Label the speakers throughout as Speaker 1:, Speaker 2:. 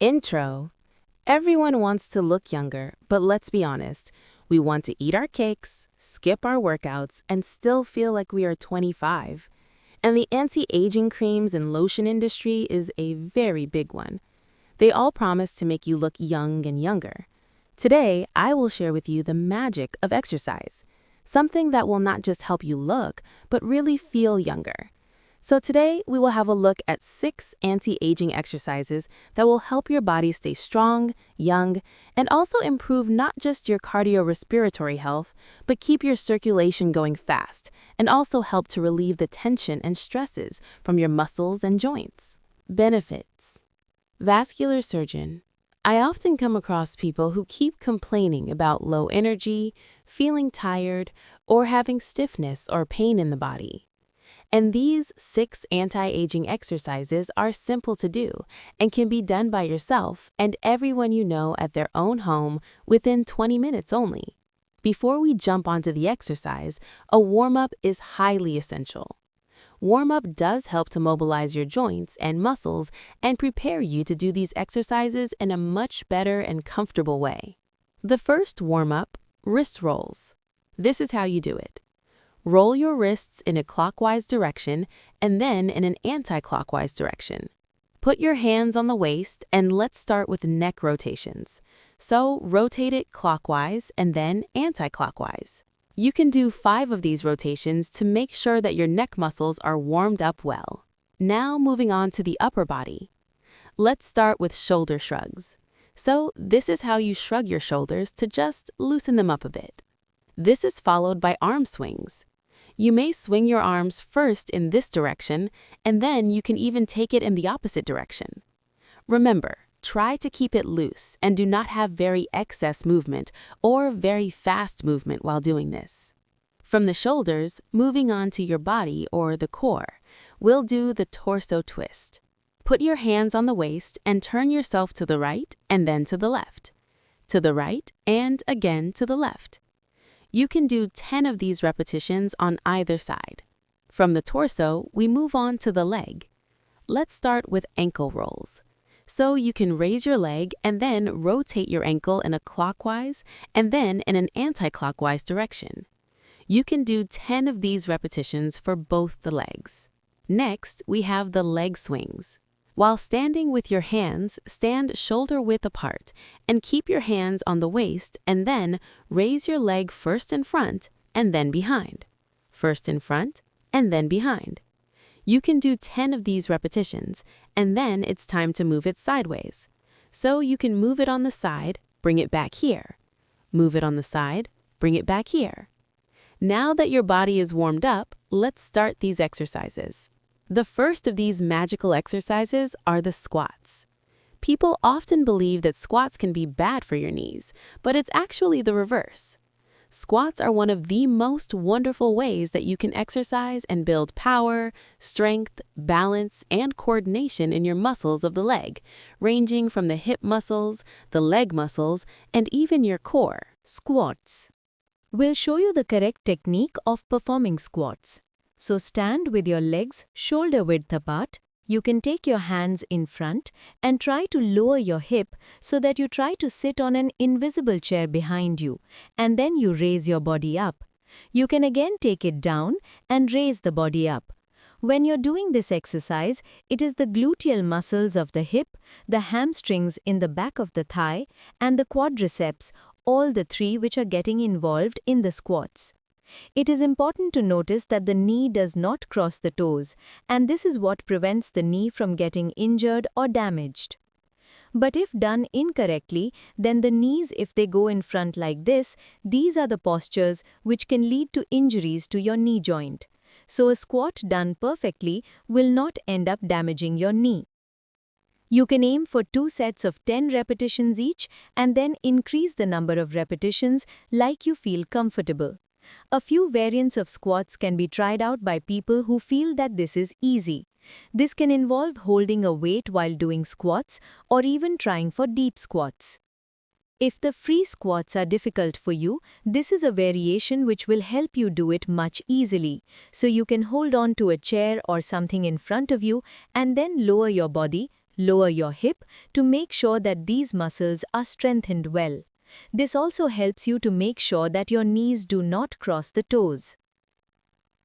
Speaker 1: Intro. Everyone wants to look younger, but let's be honest. We want to eat our cakes, skip our workouts, and still feel like we are 25. And the anti-aging creams and lotion industry is a very big one. They all promise to make you look young and younger. Today, I will share with you the magic of exercise, something that will not just help you look, but really feel younger. So today, we will have a look at 6 anti-aging exercises that will help your body stay strong, young, and also improve not just your cardiorespiratory health, but keep your circulation going fast, and also help to relieve the tension and stresses from your muscles and joints. Benefits. Vascular surgeon. I often come across people who keep complaining about low energy, feeling tired, or having stiffness or pain in the body. And these 6 anti-aging exercises are simple to do and can be done by yourself and everyone you know at their own home within 20 minutes only. Before we jump onto the exercise, a warm-up is highly essential. Warm-up does help to mobilize your joints and muscles and prepare you to do these exercises in a much better and comfortable way. The first warm-up, wrist rolls. This is how you do it. Roll your wrists in a clockwise direction and then in an anti-clockwise direction. Put your hands on the waist and let's start with neck rotations. So rotate it clockwise and then anti-clockwise. You can do 5 of these rotations to make sure that your neck muscles are warmed up well. Now moving on to the upper body. Let's start with shoulder shrugs. So this is how you shrug your shoulders to just loosen them up a bit. This is followed by arm swings. You may swing your arms first in this direction, and then you can even take it in the opposite direction. Remember, try to keep it loose and do not have very excess movement or very fast movement while doing this. From the shoulders, moving on to your body or the core, we'll do the torso twist. Put your hands on the waist and turn yourself to the right and then to the left. To the right and again to the left. You can do 10 of these repetitions on either side. From the torso, we move on to the leg. Let's start with ankle rolls. So you can raise your leg and then rotate your ankle in a clockwise and then in an anti-clockwise direction. You can do 10 of these repetitions for both the legs. Next, we have the leg swings. While standing with your hands, stand shoulder width apart and keep your hands on the waist and then raise your leg first in front and then behind. First in front and then behind. You can do 10 of these repetitions and then it's time to move it sideways. So you can move it on the side, bring it back here. Move it on the side, bring it back here. Now that your body is warmed up, let's start these exercises. The first of these magical exercises are the squats. People often believe that squats can be bad for your knees, but it's actually the reverse. Squats are one of the most wonderful ways that you can exercise and build power, strength, balance, and coordination in your muscles of the leg, ranging from the hip muscles, the leg muscles, and even your core.
Speaker 2: Squats. We'll show you the correct technique of performing squats. So stand with your legs shoulder width apart. You can take your hands in front and try to lower your hip so that you try to sit on an invisible chair behind you, and then you raise your body up. You can again take it down and raise the body up. When you're doing this exercise, it is the gluteal muscles of the hip, the hamstrings in the back of the thigh, and the quadriceps, all the 3 which are getting involved in the squats. It is important to notice that the knee does not cross the toes, and this is what prevents the knee from getting injured or damaged. But if done incorrectly, then the knees, if they go in front like this, these are the postures which can lead to injuries to your knee joint. So a squat done perfectly will not end up damaging your knee. You can aim for 2 sets of 10 repetitions each and then increase the number of repetitions like you feel comfortable. A few variants of squats can be tried out by people who feel that this is easy. This can involve holding a weight while doing squats or even trying for deep squats. If the free squats are difficult for you, this is a variation which will help you do it much easily. So you can hold on to a chair or something in front of you and then lower your body, Lower your hip to make sure that these muscles are strengthened well. This also helps you to make sure that your knees do not cross the toes.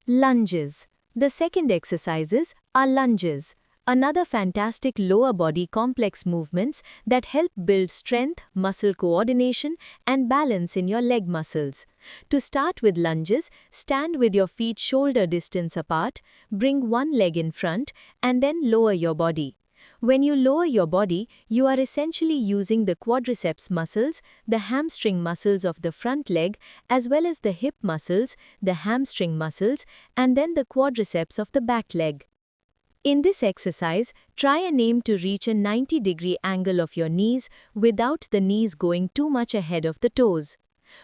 Speaker 2: Lunges. The second exercises are lunges, another fantastic lower body complex movements that help build strength, muscle coordination, and balance in your leg muscles. To start with lunges, stand with your feet shoulder distance apart, bring one leg in front, and then lower your body. When you lower your body, you are essentially using the quadriceps muscles, the hamstring muscles of the front leg, as well as the hip muscles, the hamstring muscles, and then the quadriceps of the back leg. In this exercise, try and aim to reach a 90-degree angle of your knees without the knees going too much ahead of the toes.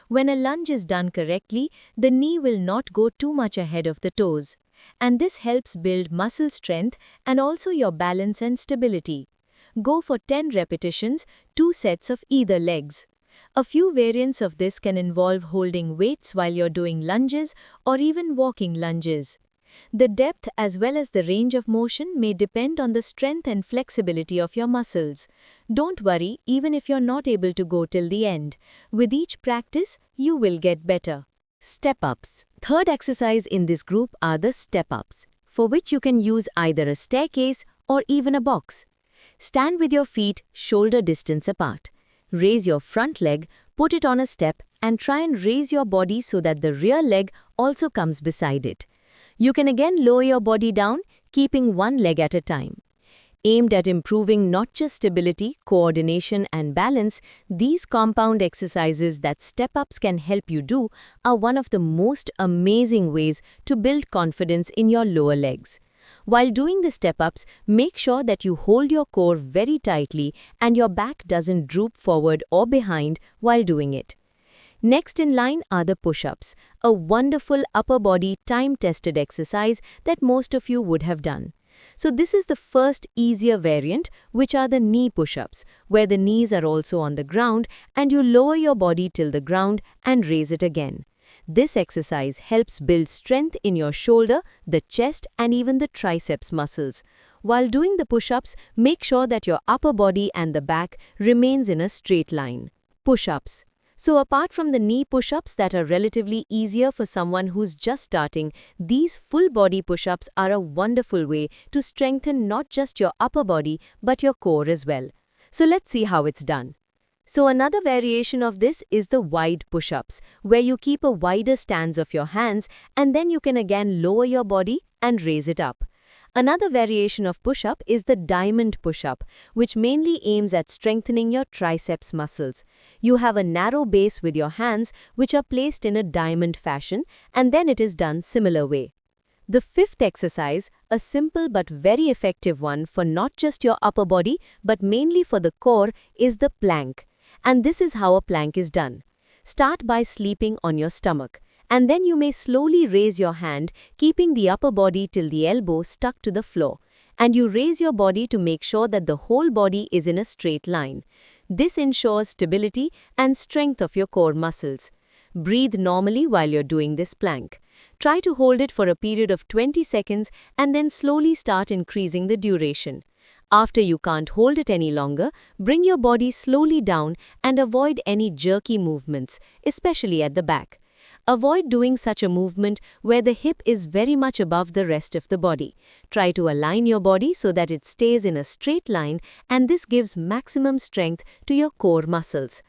Speaker 2: When a lunge is done correctly, the knee will not go too much ahead of the toes. And this helps build muscle strength and also your balance and stability. Go for 10 repetitions, 2 sets of either legs. A few variants of this can involve holding weights while you're doing lunges or even walking lunges. The depth as well as the range of motion may depend on the strength and flexibility of your muscles. Don't worry even if you're not able to go till the end. With each practice, you will get better.
Speaker 1: Step-ups. Third exercise in this group are the step-ups, for which you can use either a staircase or even a box. Stand with your feet shoulder distance apart. Raise your front leg, put it on a step, and try and raise your body so that the rear leg also comes beside it. You can again lower your body down, keeping one leg at a time. Aimed at improving not just stability, coordination, and balance, these compound exercises that step-ups can help you do are one of the most amazing ways to build confidence in your lower legs. While doing the step-ups, make sure that you hold your core very tightly and your back doesn't droop forward or behind while doing it. Next in line are the push-ups, a wonderful upper body time-tested exercise that most of you would have done. So this is the first easier variant, which are the knee push-ups, where the knees are also on the ground and you lower your body till the ground and raise it again. This exercise helps build strength in your shoulder, the chest, and even the triceps muscles. While doing the push-ups, make sure that your upper body and the back remains in a straight line. Push-ups. So apart from the knee push-ups that are relatively easier for someone who's just starting, these full body push-ups are a wonderful way to strengthen not just your upper body but your core as well. So let's see how it's done. So another variation of this is the wide push-ups, where you keep a wider stance of your hands and then you can again lower your body and raise it up. Another variation of push-up is the diamond push-up, which mainly aims at strengthening your triceps muscles. You have a narrow base with your hands, which are placed in a diamond fashion, and then it is done similar way. The fifth exercise, a simple but very effective one for not just your upper body, but mainly for the core, is the plank. And this is how a plank is done. Start by sleeping on your stomach. And then you may slowly raise your hand, keeping the upper body till the elbow stuck to the floor. And you raise your body to make sure that the whole body is in a straight line. This ensures stability and strength of your core muscles. Breathe normally while you're doing this plank. Try to hold it for a period of 20 seconds and then slowly start increasing the duration. After you can't hold it any longer, bring your body slowly down and avoid any jerky movements, especially at the back. Avoid doing such a movement where the hip is very much above the rest of the body. Try to align your body so that it stays in a straight line, and this gives maximum strength to your core muscles.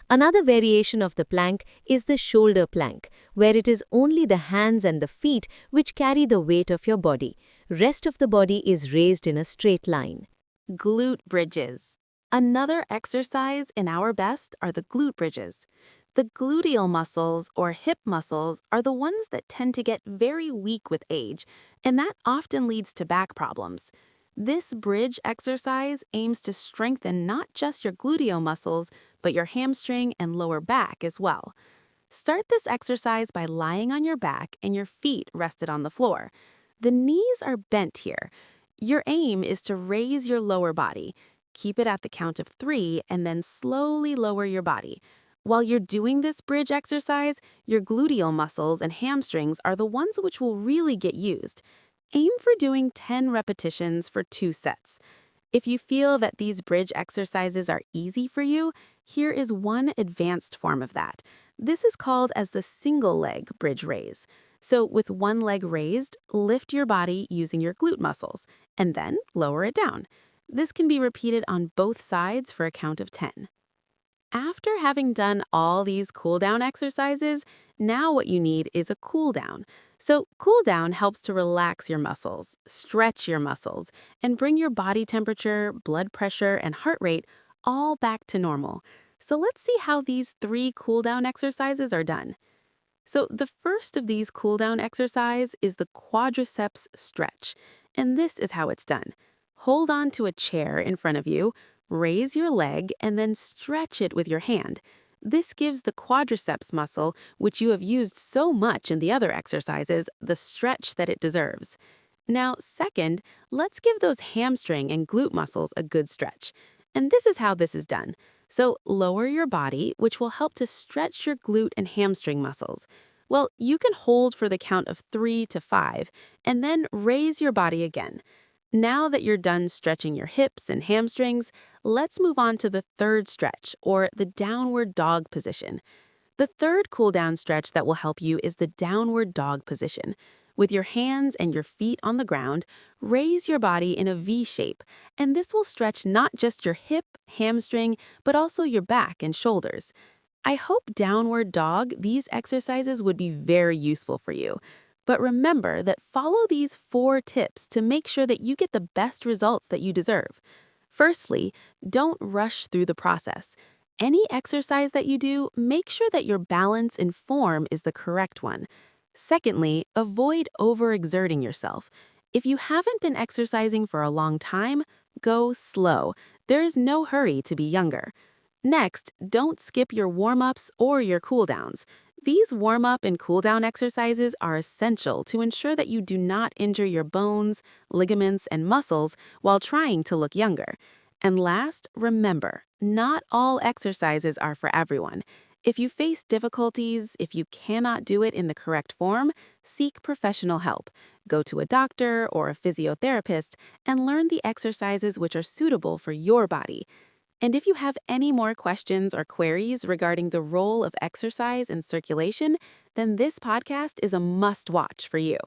Speaker 1: Another variation of the plank is the shoulder plank, where it is only the hands and the feet which carry the weight of your body. Rest of the body is raised in a straight line. Glute bridges. Another exercise in our best are the glute bridges. The gluteal muscles or hip muscles are the ones that tend to get very weak with age, and that often leads to back problems. This bridge exercise aims to strengthen not just your gluteal muscles, but your hamstring and lower back as well. Start this exercise by lying on your back and your feet rested on the floor. The knees are bent here. Your aim is to raise your lower body. Keep it at the count of 3 and then slowly lower your body. While you're doing this bridge exercise, your gluteal muscles and hamstrings are the ones which will really get used. Aim for doing 10 repetitions for 2 sets. If you feel that these bridge exercises are easy for you, here is one advanced form of that. This is called as the single leg bridge raise. So with one leg raised, lift your body using your glute muscles, and then lower it down. This can be repeated on both sides for a count of 10. After having done all these cool down exercises, now what you need is a cool down. So cool down helps to relax your muscles, stretch your muscles, and bring your body temperature, blood pressure, and heart rate all back to normal. So let's see how these 3 cool down exercises are done. So the first of these cool down exercise is the quadriceps stretch, and this is how it's done. Hold on to a chair in front of you, raise your leg, and then stretch it with your hand. This gives the quadriceps muscle, which you have used so much in the other exercises, the stretch that it deserves. Now, second, let's give those hamstring and glute muscles a good stretch. And this is how this is done. So lower your body, which will help to stretch your glute and hamstring muscles. Well, you can hold for the count of 3 to 5, and then raise your body again. Now that you're done stretching your hips and hamstrings, let's move on to the third stretch, or the downward dog position. The third cool down stretch that will help you is the downward dog position. With your hands and your feet on the ground, raise your body in a V shape, and this will stretch not just your hip, hamstring, but also your back and shoulders. I hope downward dog, these exercises would be very useful for you. But remember that follow these 4 tips to make sure that you get the best results that you deserve. Firstly, don't rush through the process. Any exercise that you do, make sure that your balance and form is the correct one. Secondly, avoid overexerting yourself. If you haven't been exercising for a long time, go slow. There is no hurry to be younger. Next, don't skip your warm-ups or your cool-downs. These warm-up and cool-down exercises are essential to ensure that you do not injure your bones, ligaments, and muscles while trying to look younger. And last, remember, not all exercises are for everyone. If you face difficulties, if you cannot do it in the correct form, seek professional help. Go to a doctor or a physiotherapist and learn the exercises which are suitable for your body. And if you have any more questions or queries regarding the role of exercise in circulation, then this podcast is a must-watch for you.